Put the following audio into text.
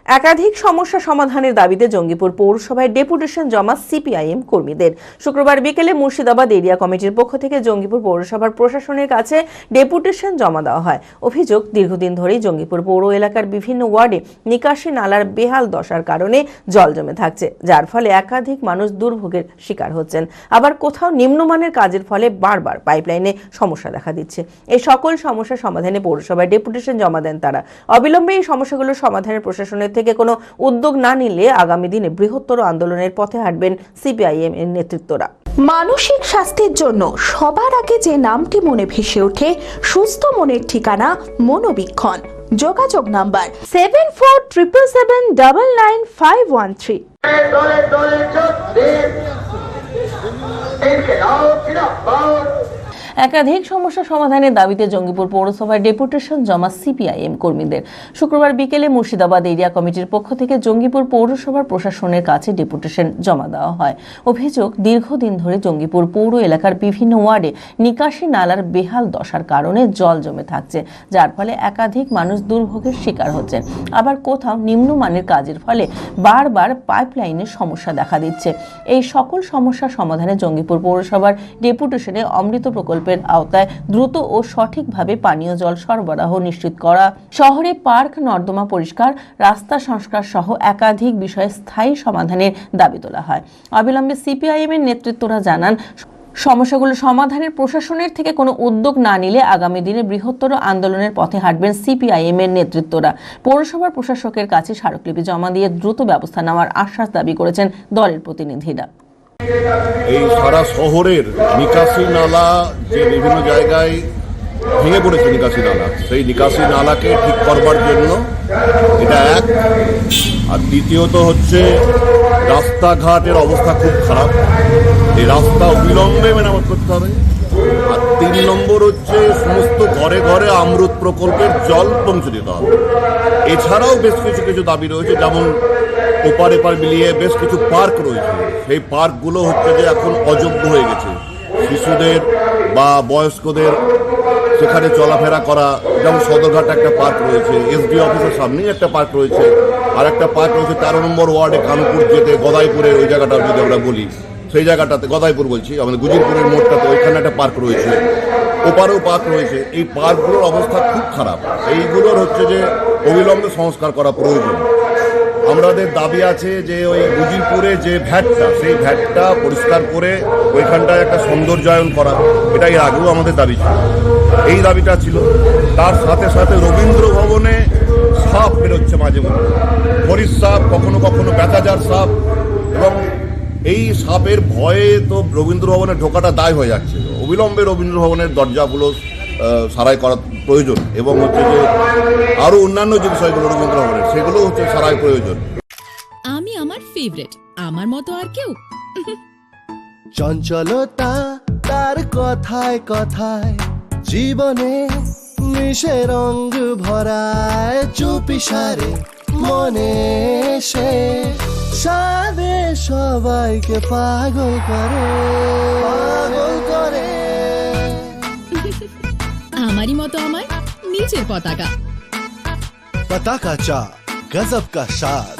একাধিক সমস্যা সমাধানের দাবিতে জঙ্গিপুর পৌরসভায় ডেপুটেশন জমা সিপিআইএম কর্মীদের। শুক্রবার বিকেলে মুর্শিদাবাদ এরিয়া কমিটির পক্ষ থেকে জঙ্গিপুর পৌরসভার প্রশাসনের কাছে ডেপুটেশন জমা দেওয়া হয়। অভিযোগ, দীর্ঘদিন ধরেই জঙ্গিপুর পৌর এলাকার বিভিন্ন ওয়ার্ডে নিকাশি নালার বেহাল দশার কারণে জল জমে থাকছে, যার ফলে একাধিক মানুষ দুর্ভোগের শিকার হচ্ছেন। আবার কোথাও নিম্নমানের কাজের ফলে বারবার পাইপলাইনে সমস্যা দেখা দিচ্ছে। এই সকল সমস্যা সমাধানে পৌরসভায় ডেপুটেশন জমা দেন তারা। অবিলম্বে এই সমস্যাগুলো সমাধানের প্রশাসনের থেকে কোনো উদ্যোগ না নিলে আগামী দিনে বৃহত্তর আন্দোলনের পথে হাঁটবেন সিপিআইএম এর নেতৃত্বরা। মানসিক স্বাস্থ্যের জন্য সবার আগে যে নামটি মনে ভেসে ওঠে, সুস্থ মনের ঠিকানা মনোবীক্ষণ। যোগাযোগ নাম্বার 7477799513। একাধিক সমস্যা সমাধানের দাবিতে জঙ্গিপুর পৌরসভায় ডেপুটেশন জমা সিপিআইএম কর্মীদের। শুক্রবার বিকেলে মুর্শিদাবাদ এরিয়া কমিটির পক্ষ থেকে জঙ্গিপুর পৌরসভার প্রশাসনের কাছে ডেপুটেশন জমা দেওয়া হয়। অভিযোগ, দীর্ঘদিন ধরে জঙ্গিপুর পৌর এলাকার বিভিন্ন ওয়ার্ডে নিকাশি নালার বেহাল দশার কারণে জল জমে থাকছে, যার ফলে একাধিক মানুষ দুর্ভোগের শিকার হচ্ছেন। আবার কোথাও নিম্নমানের কাজের ফলে বারবার পাইপলাইনের সমস্যা দেখা দিচ্ছে। এই সকল সমস্যা সমাধানে জঙ্গিপুর পৌরসভার ডেপুটেশনে অমৃত প্রকল্প আওতায় দ্রুত ও সঠিকভাবে পানীয় জল সরবরাহ নিশ্চিত করা, শহরে পার্ক নর্দমা পরিষ্কার, রাস্তা সংস্কার সহ একাধিক বিষয়ে স্থায়ী সমাধানের দাবি তোলা হয়। অবিলম্বে সিপিআইএম এর নেতৃত্বরা জানান, সমস্যাগুলো সমাধানের প্রশাসনের থেকে কোনো উদ্যোগ না নিলে আগামী দিনে বৃহত্তর আন্দোলনের পথে হাঁটবেন সিপিআইএম এর নেতৃত্বরা। পৌরসভার প্রশাসকের কাছে স্মারকলিপি জমা দিয়ে দ্রুত ব্যবস্থা নেওয়ার আশ্বাস দাবি করেছেন দলের প্রতিনিধিরা। এই সারা শহরের নিকাশি নালা যে বিভিন্ন জায়গায় ভেঙে পড়েছে, নিকাশি নালা, সেই নিকাশি নালাকে ঠিক করবার জন্য এটা এক। আর দ্বিতীয়ত হচ্ছে রাস্তাঘাটের অবস্থা খুব খারাপ, এই রাস্তা অবিলম্বে মেরামত করতে হবে। আর 3 নম্বর হচ্ছে সমস্ত ঘরে ঘরে অমৃত প্রকল্পের জল পৌঁছে দিতে হবে। এছাড়াও বেশ কিছু দাবি রয়েছে, যেমন ওপার এপার মিলিয়ে বেশ কিছু পার্ক রয়েছে, সেই পার্কগুলো হচ্ছে যে এখন অযোগ্য হয়ে গেছে। শিশুদের বা বয়স্কদের সেখানে চলাফেরা করা, যেমন সদরঘাট একটা পার্ক রয়েছে, এসডি অফিসের সামনেই একটা পার্ক রয়েছে, আর একটা পার্ক রয়েছে 13 নম্বর ওয়ার্ডে কানপুর যেতে গদাইপুরের ওই জায়গাটা যদি আমরা বলি, সেই জায়গাটাতে গদাইপুর বলছি, আমাদের গুজিরপুরের মোড়টাতে ওইখানে একটা পার্ক রয়েছে, ওপারেও পার্ক রয়েছে। এই পার্কগুলোর অবস্থা খুব খারাপ, এইগুলোর হচ্ছে যে অবিলম্বে সংস্কার করা প্রয়োজন। আমাদের দাবি আছে যে ওই গুজিরপুরে যে ভ্যাটটা, সেই ভ্যাটটা পরিষ্কার করে ওইখানটায় একটা সৌন্দর্যায়ন করা, এটা এর আগেও আমাদের দাবি ছিল, এই দাবিটা ছিল। তার সাথে সাথে রবীন্দ্র ভবনে সাপ বেরোচ্ছে মাঝে মধ্যে, হরিশ সাপ, কখনো কখনো বেতাজার সাপ, এবং এই সাপের ভয়ে তো রবীন্দ্র ভবনে ঢোকাটা দায় হয়ে যাচ্ছে। অবিলম্বে রবীন্দ্র ভবনের দরজাগুলো সারাই করা প্রয়োজন, এবং হচ্ছে যে আরো অন্যান্য যে বিষয়গুলো রবীন্দ্র ভবনের, সেগুলো হচ্ছে সারাই প্রয়োজন। আমি আমার ফেভারিট, আমার মতো আর কেউ। চঞ্চলতা তার কথায় কথায় জীবনে মিশে রঙ ভরায়, চুপি সারে মনে সে সাদে সবাইকে পাগল করে, পাগল করে। আমারই মতো আমার নিচের পতাকা। पता का चा गजब का शाद।